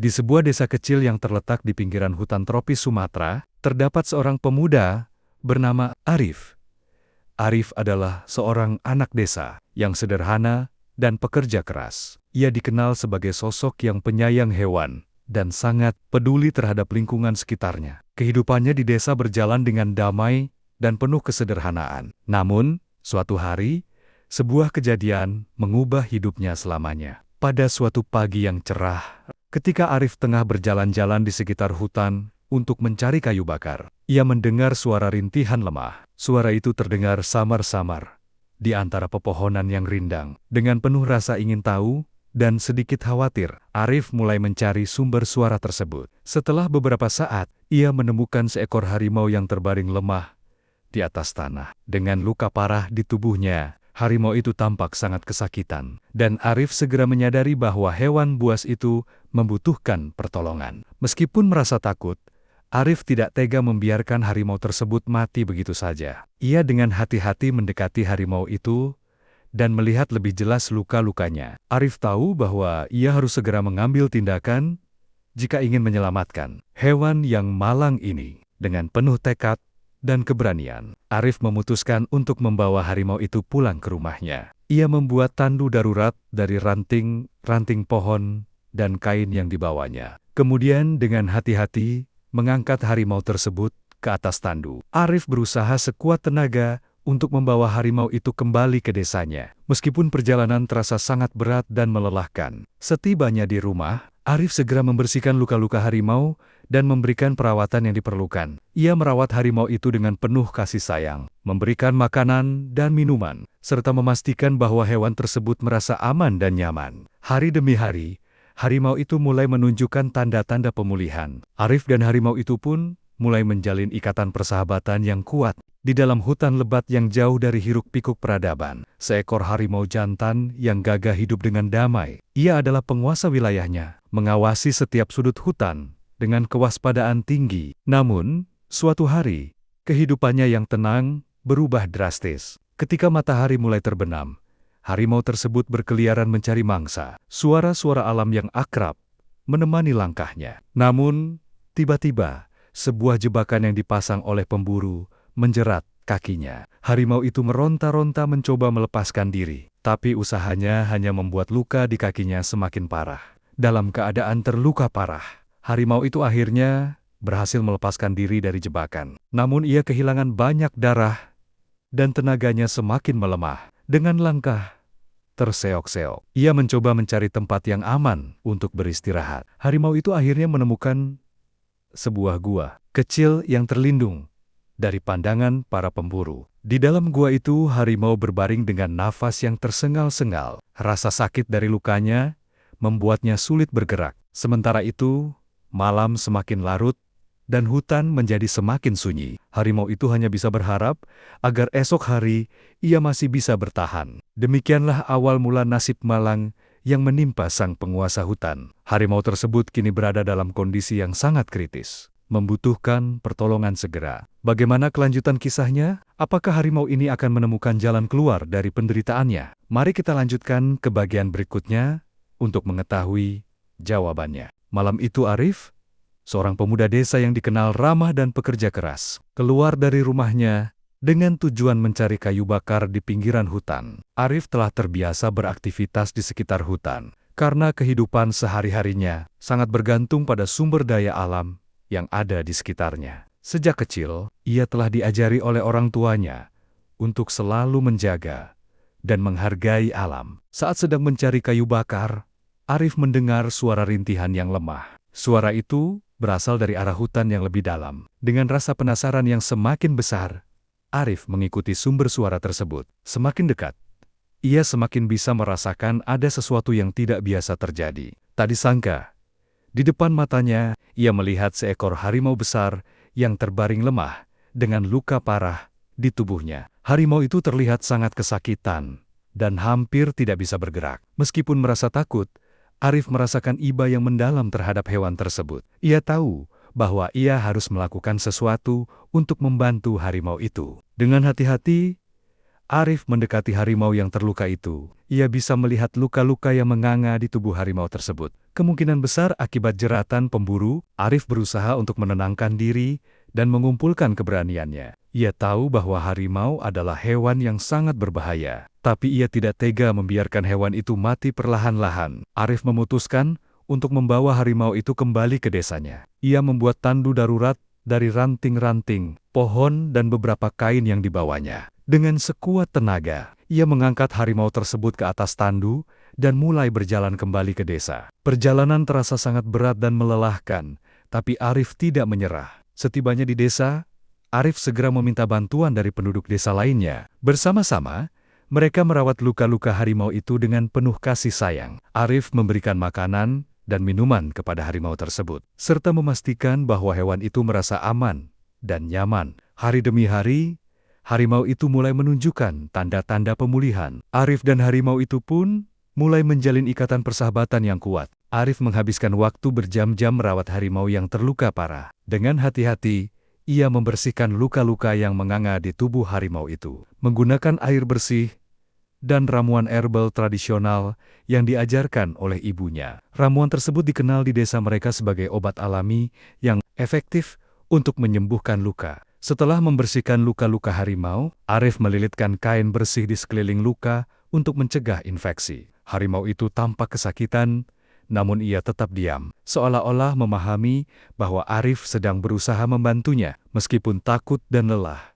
Di sebuah desa kecil yang terletak di pinggiran hutan tropis Sumatera, terdapat seorang pemuda bernama Arif. Arif adalah seorang anak desa yang sederhana dan pekerja keras. Ia dikenal sebagai sosok yang penyayang hewan dan sangat peduli terhadap lingkungan sekitarnya. Kehidupannya di desa berjalan dengan damai dan penuh kesederhanaan. Namun, suatu hari, sebuah kejadian mengubah hidupnya selamanya. Pada suatu pagi yang cerah, ketika Arif tengah berjalan-jalan di sekitar hutan untuk mencari kayu bakar, ia mendengar suara rintihan lemah. Suara itu terdengar samar-samar di antara pepohonan yang rindang. Dengan penuh rasa ingin tahu dan sedikit khawatir, Arif mulai mencari sumber suara tersebut. Setelah beberapa saat, ia menemukan seekor harimau yang terbaring lemah di atas tanah. Dengan luka parah di tubuhnya, harimau itu tampak sangat kesakitan, dan Arif segera menyadari bahwa hewan buas itu membutuhkan pertolongan. Meskipun merasa takut, Arif tidak tega membiarkan harimau tersebut mati begitu saja. Ia dengan hati-hati mendekati harimau itu dan melihat lebih jelas luka-lukanya. Arif tahu bahwa ia harus segera mengambil tindakan jika ingin menyelamatkan hewan yang malang ini. Dengan penuh tekad dan keberanian, Arif memutuskan untuk membawa harimau itu pulang ke rumahnya. Ia membuat tandu darurat dari ranting pohon dan kain yang dibawanya. Kemudian dengan hati-hati mengangkat harimau tersebut ke atas tandu. Arif berusaha sekuat tenaga untuk membawa harimau itu kembali ke desanya. Meskipun perjalanan terasa sangat berat dan melelahkan. Setibanya di rumah, Arif segera membersihkan luka-luka harimau dan memberikan perawatan yang diperlukan. Ia merawat harimau itu dengan penuh kasih sayang, memberikan makanan dan minuman, serta memastikan bahwa hewan tersebut merasa aman dan nyaman. Hari demi hari, harimau itu mulai menunjukkan tanda-tanda pemulihan. Arif dan harimau itu pun mulai menjalin ikatan persahabatan yang kuat. Di dalam hutan lebat yang jauh dari hiruk-pikuk peradaban, seekor harimau jantan yang gagah hidup dengan damai. Ia adalah penguasa wilayahnya, mengawasi setiap sudut hutan dengan kewaspadaan tinggi. Namun, suatu hari, kehidupannya yang tenang berubah drastis. Ketika matahari mulai terbenam, harimau tersebut berkeliaran mencari mangsa. Suara-suara alam yang akrab menemani langkahnya. Namun, tiba-tiba, sebuah jebakan yang dipasang oleh pemburu menjerat kakinya. Harimau itu meronta-ronta mencoba melepaskan diri, tapi usahanya hanya membuat luka di kakinya semakin parah. Dalam keadaan terluka parah, harimau itu akhirnya berhasil melepaskan diri dari jebakan. Namun ia kehilangan banyak darah dan tenaganya semakin melemah. Dengan langkah terseok-seok, ia mencoba mencari tempat yang aman untuk beristirahat. Harimau itu akhirnya menemukan sebuah gua kecil yang terlindung dari pandangan para pemburu. Di dalam gua itu, harimau berbaring dengan nafas yang tersengal-sengal. Rasa sakit dari lukanya membuatnya sulit bergerak. Sementara itu, malam semakin larut dan hutan menjadi semakin sunyi. Harimau itu hanya bisa berharap agar esok hari ia masih bisa bertahan. Demikianlah awal mula nasib malang yang menimpa sang penguasa hutan. Harimau tersebut kini berada dalam kondisi yang sangat kritis, membutuhkan pertolongan segera. Bagaimana kelanjutan kisahnya? Apakah harimau ini akan menemukan jalan keluar dari penderitaannya? Mari kita lanjutkan ke bagian berikutnya untuk mengetahui jawabannya. Malam itu Arif, seorang pemuda desa yang dikenal ramah dan pekerja keras, keluar dari rumahnya dengan tujuan mencari kayu bakar di pinggiran hutan. Arif telah terbiasa beraktivitas di sekitar hutan, karena kehidupan sehari-harinya sangat bergantung pada sumber daya alam yang ada di sekitarnya. Sejak kecil, ia telah diajari oleh orang tuanya untuk selalu menjaga dan menghargai alam. Saat sedang mencari kayu bakar, Arif mendengar suara rintihan yang lemah. Suara itu berasal dari arah hutan yang lebih dalam. Dengan rasa penasaran yang semakin besar, Arif mengikuti sumber suara tersebut. Semakin dekat, ia semakin bisa merasakan ada sesuatu yang tidak biasa terjadi. Tak disangka, di depan matanya, ia melihat seekor harimau besar yang terbaring lemah dengan luka parah di tubuhnya. Harimau itu terlihat sangat kesakitan dan hampir tidak bisa bergerak. Meskipun merasa takut, Arif merasakan iba yang mendalam terhadap hewan tersebut. Ia tahu bahwa ia harus melakukan sesuatu untuk membantu harimau itu. Dengan hati-hati, Arif mendekati harimau yang terluka itu. Ia bisa melihat luka-luka yang menganga di tubuh harimau tersebut. Kemungkinan besar akibat jeratan pemburu, Arif berusaha untuk menenangkan diri dan mengumpulkan keberaniannya. Ia tahu bahwa harimau adalah hewan yang sangat berbahaya, tapi ia tidak tega membiarkan hewan itu mati perlahan-lahan. Arif memutuskan untuk membawa harimau itu kembali ke desanya. Ia membuat tandu darurat dari ranting-ranting, pohon dan beberapa kain yang dibawanya. Dengan sekuat tenaga, ia mengangkat harimau tersebut ke atas tandu dan mulai berjalan kembali ke desa. Perjalanan terasa sangat berat dan melelahkan, tapi Arif tidak menyerah. Setibanya di desa, Arif segera meminta bantuan dari penduduk desa lainnya. Bersama-sama, mereka merawat luka-luka harimau itu dengan penuh kasih sayang. Arif memberikan makanan dan minuman kepada harimau tersebut, serta memastikan bahwa hewan itu merasa aman dan nyaman. Hari demi hari, harimau itu mulai menunjukkan tanda-tanda pemulihan. Arif dan harimau itu pun mulai menjalin ikatan persahabatan yang kuat. Arif menghabiskan waktu berjam-jam merawat harimau yang terluka parah. Dengan hati-hati, ia membersihkan luka-luka yang menganga di tubuh harimau itu. Menggunakan air bersih dan ramuan herbal tradisional yang diajarkan oleh ibunya. Ramuan tersebut dikenal di desa mereka sebagai obat alami yang efektif untuk menyembuhkan luka. Setelah membersihkan luka-luka harimau, Arif melilitkan kain bersih di sekeliling luka untuk mencegah infeksi. Harimau itu tampak kesakitan, namun ia tetap diam, seolah-olah memahami bahwa Arif sedang berusaha membantunya. Meskipun takut dan lelah,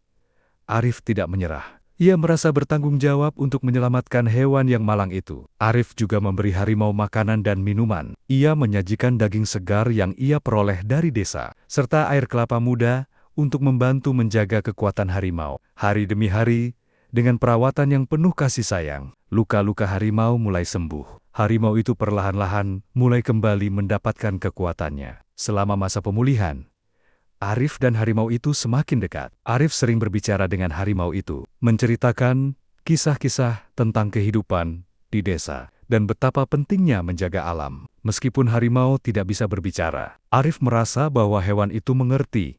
Arif tidak menyerah. Ia merasa bertanggung jawab untuk menyelamatkan hewan yang malang itu. Arif juga memberi harimau makanan dan minuman. Ia menyajikan daging segar yang ia peroleh dari desa, serta air kelapa muda untuk membantu menjaga kekuatan harimau. Hari demi hari, dengan perawatan yang penuh kasih sayang, luka-luka harimau mulai sembuh. Harimau itu perlahan-lahan mulai kembali mendapatkan kekuatannya. Selama masa pemulihan, Arif dan harimau itu semakin dekat. Arif sering berbicara dengan harimau itu, menceritakan kisah-kisah tentang kehidupan di desa dan betapa pentingnya menjaga alam. Meskipun harimau tidak bisa berbicara, Arif merasa bahwa hewan itu mengerti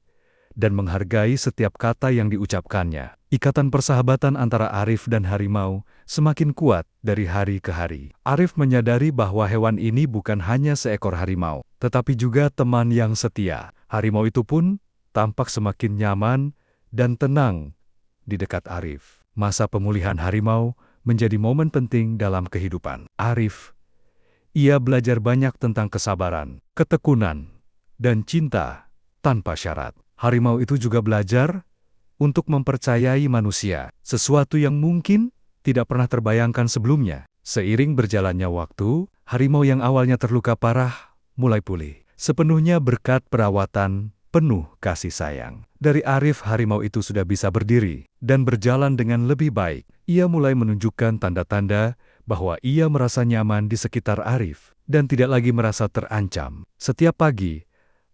dan menghargai setiap kata yang diucapkannya. Ikatan persahabatan antara Arif dan harimau semakin kuat dari hari ke hari. Arif menyadari bahwa hewan ini bukan hanya seekor harimau, tetapi juga teman yang setia. Harimau itu pun tampak semakin nyaman dan tenang di dekat Arif. Masa pemulihan harimau menjadi momen penting dalam kehidupan Arif. Ia belajar banyak tentang kesabaran, ketekunan, dan cinta tanpa syarat. Harimau itu juga belajar untuk mempercayai manusia, sesuatu yang mungkin tidak pernah terbayangkan sebelumnya. Seiring berjalannya waktu, harimau yang awalnya terluka parah mulai pulih, sepenuhnya berkat perawatan penuh kasih sayang. Dari Arif, harimau itu sudah bisa berdiri dan berjalan dengan lebih baik. Ia mulai menunjukkan tanda-tanda bahwa ia merasa nyaman di sekitar Arif dan tidak lagi merasa terancam. Setiap pagi,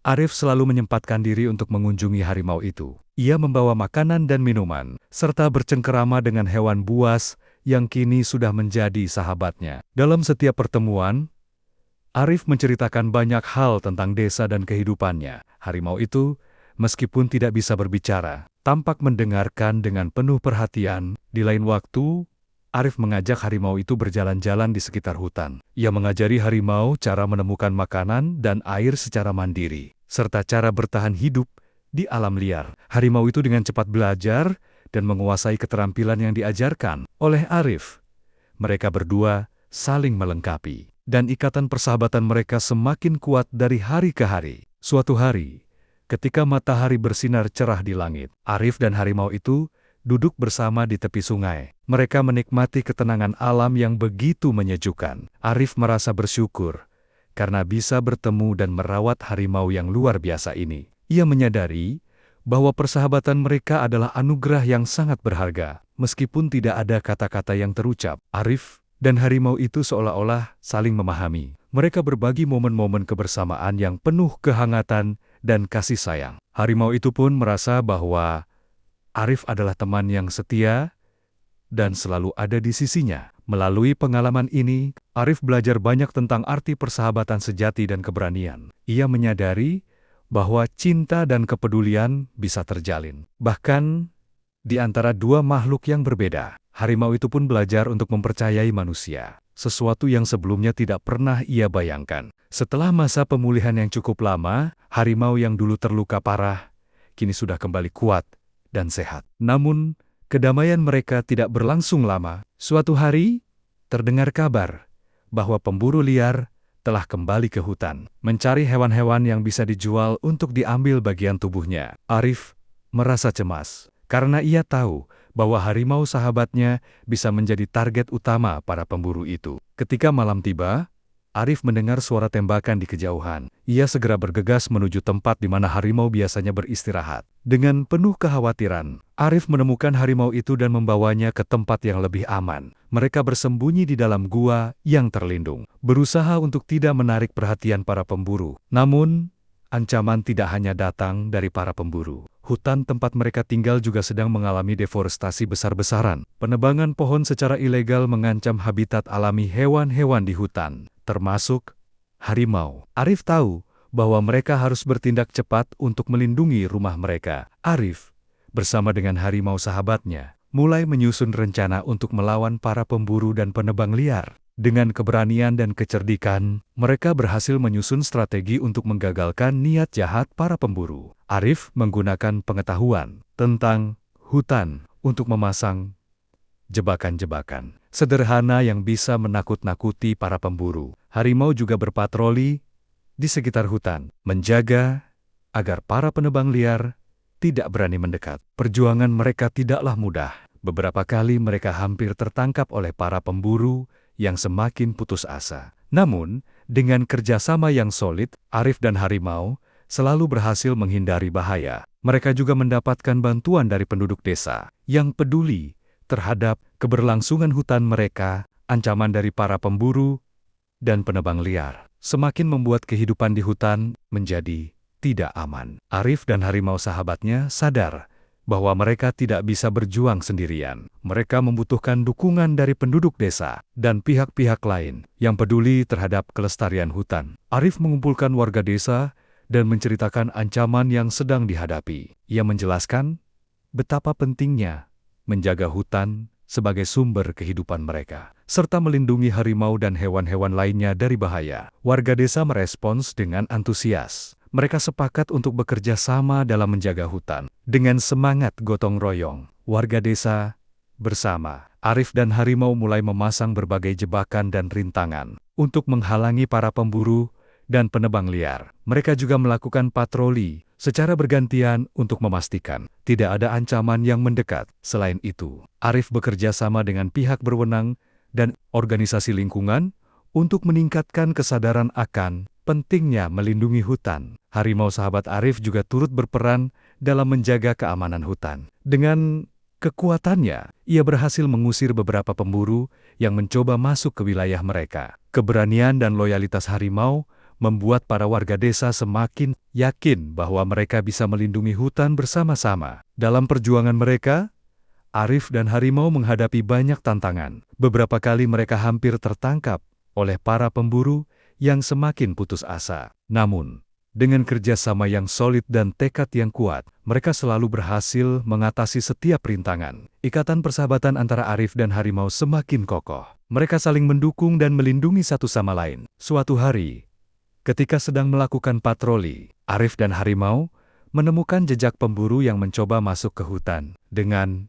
Arif selalu menyempatkan diri untuk mengunjungi harimau itu. Ia membawa makanan dan minuman, serta bercengkerama dengan hewan buas yang kini sudah menjadi sahabatnya. Dalam setiap pertemuan, Arif menceritakan banyak hal tentang desa dan kehidupannya. Harimau itu, meskipun tidak bisa berbicara, tampak mendengarkan dengan penuh perhatian. Di lain waktu, Arif mengajak harimau itu berjalan-jalan di sekitar hutan. Ia mengajari harimau cara menemukan makanan dan air secara mandiri, serta cara bertahan hidup di alam liar. Harimau itu dengan cepat belajar dan menguasai keterampilan yang diajarkan oleh Arif. Mereka berdua saling melengkapi, dan ikatan persahabatan mereka semakin kuat dari hari ke hari. Suatu hari, ketika matahari bersinar cerah di langit, Arif dan harimau itu duduk bersama di tepi sungai. Mereka menikmati ketenangan alam yang begitu menyejukkan. Arif merasa bersyukur karena bisa bertemu dan merawat harimau yang luar biasa ini. Ia menyadari bahwa persahabatan mereka adalah anugerah yang sangat berharga. Meskipun tidak ada kata-kata yang terucap, Arif dan harimau itu seolah-olah saling memahami. Mereka berbagi momen-momen kebersamaan yang penuh kehangatan dan kasih sayang. Harimau itu pun merasa bahwa Arif adalah teman yang setia dan selalu ada di sisinya. Melalui pengalaman ini, Arif belajar banyak tentang arti persahabatan sejati dan keberanian. Ia menyadari bahwa cinta dan kepedulian bisa terjalin, bahkan di antara dua makhluk yang berbeda. Harimau itu pun belajar untuk mempercayai manusia. sesuatu yang sebelumnya tidak pernah ia bayangkan. Setelah masa pemulihan yang cukup lama, harimau yang dulu terluka parah, kini sudah kembali kuat dan sehat. Namun, kedamaian mereka tidak berlangsung lama. Suatu hari, terdengar kabar bahwa pemburu liar telah kembali ke hutan, mencari hewan-hewan yang bisa dijual untuk diambil bagian tubuhnya. Arif merasa cemas, karena ia tahu bahwa harimau sahabatnya bisa menjadi target utama para pemburu itu. Ketika malam tiba, Arif mendengar suara tembakan di kejauhan. Ia segera bergegas menuju tempat di mana harimau biasanya beristirahat. Dengan penuh kekhawatiran, Arif menemukan harimau itu dan membawanya ke tempat yang lebih aman. Mereka bersembunyi di dalam gua yang terlindung, berusaha untuk tidak menarik perhatian para pemburu. Namun, ancaman tidak hanya datang dari para pemburu. Hutan tempat mereka tinggal juga sedang mengalami deforestasi besar-besaran. Penebangan pohon secara ilegal mengancam habitat alami hewan-hewan di hutan, termasuk harimau. Arif tahu bahwa mereka harus bertindak cepat untuk melindungi rumah mereka. Arif, bersama dengan harimau sahabatnya, mulai menyusun rencana untuk melawan para pemburu dan penebang liar. Dengan keberanian dan kecerdikan, mereka berhasil menyusun strategi untuk menggagalkan niat jahat para pemburu. Arif menggunakan pengetahuan tentang hutan untuk memasang jebakan-jebakan sederhana yang bisa menakut-nakuti para pemburu. Harimau juga berpatroli di sekitar hutan, menjaga agar para penebang liar tidak berani mendekat. Perjuangan mereka tidaklah mudah. Beberapa kali mereka hampir tertangkap oleh para pemburu yang semakin putus asa. Namun, dengan kerjasama yang solid, Arif dan harimau selalu berhasil menghindari bahaya. Mereka juga mendapatkan bantuan dari penduduk desa yang peduli terhadap keberlangsungan hutan mereka. Ancaman dari para pemburu dan penebang liar semakin membuat kehidupan di hutan menjadi tidak aman. Arif dan harimau sahabatnya sadar bahwa mereka tidak bisa berjuang sendirian. Mereka membutuhkan dukungan dari penduduk desa dan pihak-pihak lain yang peduli terhadap kelestarian hutan. Arif mengumpulkan warga desa dan menceritakan ancaman yang sedang dihadapi. Ia menjelaskan betapa pentingnya menjaga hutan sebagai sumber kehidupan mereka, serta melindungi harimau dan hewan-hewan lainnya dari bahaya. Warga desa merespons dengan antusias. Mereka sepakat untuk bekerja sama dalam menjaga hutan. Dengan semangat gotong royong, warga desa bersama Arif dan harimau mulai memasang berbagai jebakan dan rintangan untuk menghalangi para pemburu dan penebang liar. Mereka juga melakukan patroli secara bergantian untuk memastikan tidak ada ancaman yang mendekat. Selain itu, Arif bekerja sama dengan pihak berwenang dan organisasi lingkungan untuk meningkatkan kesadaran akan pentingnya melindungi hutan. Harimau sahabat Arif juga turut berperan dalam menjaga keamanan hutan. Dengan kekuatannya, ia berhasil mengusir beberapa pemburu yang mencoba masuk ke wilayah mereka. Keberanian dan loyalitas harimau membuat para warga desa semakin yakin bahwa mereka bisa melindungi hutan bersama-sama. Dalam perjuangan mereka, Arif dan harimau menghadapi banyak tantangan. Beberapa kali mereka hampir tertangkap oleh para pemburu yang semakin putus asa. Namun, dengan kerjasama yang solid dan tekad yang kuat, mereka selalu berhasil mengatasi setiap rintangan. Ikatan persahabatan antara Arif dan harimau semakin kokoh. Mereka saling mendukung dan melindungi satu sama lain. Suatu hari, ketika sedang melakukan patroli, Arif dan harimau menemukan jejak pemburu yang mencoba masuk ke hutan. Dengan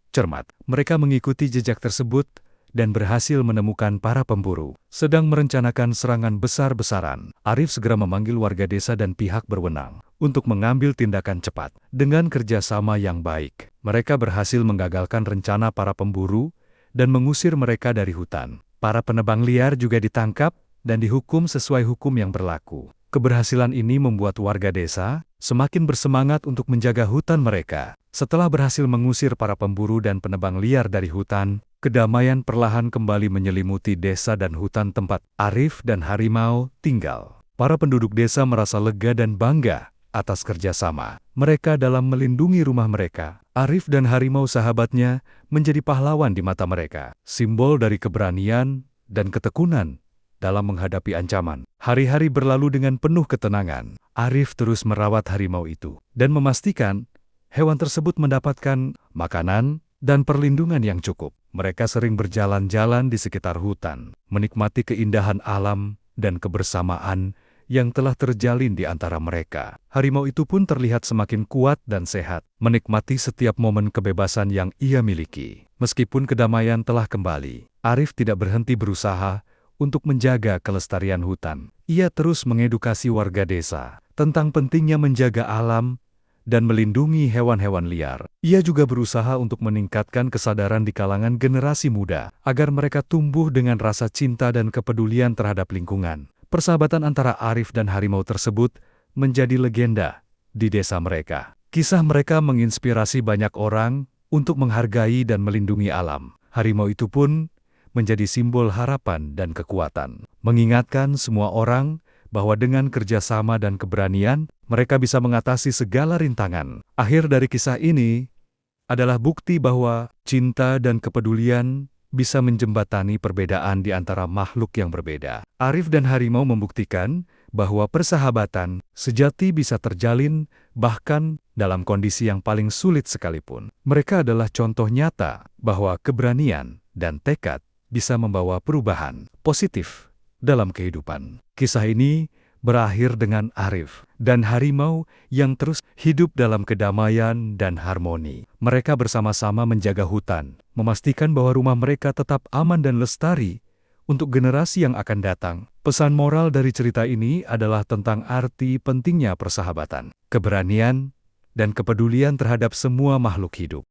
cermat, mereka mengikuti jejak tersebut dan berhasil menemukan para pemburu sedang merencanakan serangan besar-besaran. Arif segera memanggil warga desa dan pihak berwenang untuk mengambil tindakan cepat. Dengan kerjasama yang baik, mereka berhasil menggagalkan rencana para pemburu dan mengusir mereka dari hutan. Para penebang liar juga ditangkap dan dihukum sesuai hukum yang berlaku. Keberhasilan ini membuat warga desa semakin bersemangat untuk menjaga hutan mereka. Setelah berhasil mengusir para pemburu dan penebang liar dari hutan, kedamaian perlahan kembali menyelimuti desa dan hutan tempat Arif dan harimau tinggal. Para penduduk desa merasa lega dan bangga atas kerjasama mereka dalam melindungi rumah mereka. Arif dan harimau sahabatnya menjadi pahlawan di mata mereka, simbol dari keberanian dan ketekunan dalam menghadapi ancaman. Hari-hari berlalu dengan penuh ketenangan. Arif terus merawat harimau itu dan memastikan hewan tersebut mendapatkan makanan dan perlindungan yang cukup. Mereka sering berjalan-jalan di sekitar hutan, menikmati keindahan alam dan kebersamaan yang telah terjalin di antara mereka. Harimau itu pun terlihat semakin kuat dan sehat, menikmati setiap momen kebebasan yang ia miliki. Meskipun kedamaian telah kembali, Arif tidak berhenti berusaha untuk menjaga kelestarian hutan. Ia terus mengedukasi warga desa tentang pentingnya menjaga alam dan melindungi hewan-hewan liar. Ia juga berusaha untuk meningkatkan kesadaran di kalangan generasi muda, agar mereka tumbuh dengan rasa cinta dan kepedulian terhadap lingkungan. Persahabatan antara Arif dan harimau tersebut menjadi legenda di desa mereka. Kisah mereka menginspirasi banyak orang untuk menghargai dan melindungi alam. Harimau itu pun menjadi simbol harapan dan kekuatan, mengingatkan semua orang bahwa dengan kerjasama dan keberanian, mereka bisa mengatasi segala rintangan. Akhir dari kisah ini adalah bukti bahwa cinta dan kepedulian bisa menjembatani perbedaan di antara makhluk yang berbeda. Arif dan harimau membuktikan bahwa persahabatan sejati bisa terjalin bahkan dalam kondisi yang paling sulit sekalipun. Mereka adalah contoh nyata bahwa keberanian dan tekad bisa membawa perubahan positif dalam kehidupan. Kisah ini berakhir dengan Arif dan harimau yang terus hidup dalam kedamaian dan harmoni. Mereka bersama-sama menjaga hutan, memastikan bahwa rumah mereka tetap aman dan lestari untuk generasi yang akan datang. Pesan moral dari cerita ini adalah tentang arti pentingnya persahabatan, keberanian, dan kepedulian terhadap semua makhluk hidup.